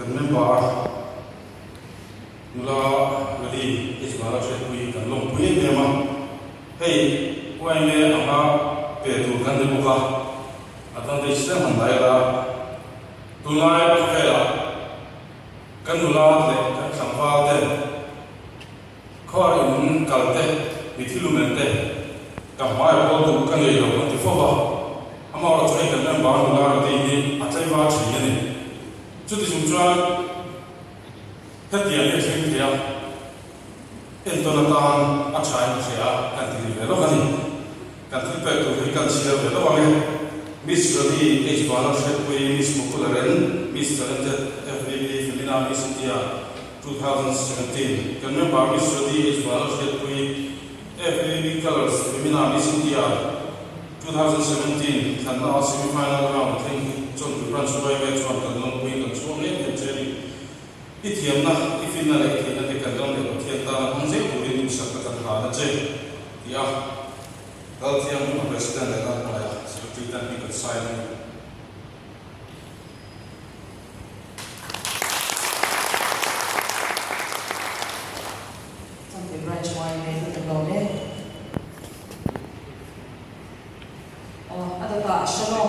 kan member nula gadi isbara che kui kan long pui ne ma hey wai ne ama pe tu kan de buka atan de sta man dai la tunai pe la kan nula de kan sampa de khor in kal de mithilumen de ka mai ko tu kan le ro ti fo ba ama ro choi kan member nula de ni achai wa chi ne chu ti chung chuan tất nhiên là chuyện gì à? Internetan achai chia kan ti ve lo kan kan ti pe tu kan chia ve lo wang Miss Rodi H Scholarship we Miss Mukularen Miss Talented FBB Femina Miss India 2017 kan member Miss Rodi H Scholarship we FBB Colors Femina Miss India 2017 kan na semi-final round thing chon tu branch by me chon kan long we kan chon ne cheri ithiam na ifina le ithina te kan dong le thiam ta hong se puri ni sak kan ha na che ya dal thiam no president le kan pa ya secretary tan ni kan sign something branch why me the lo ne ada ta shalom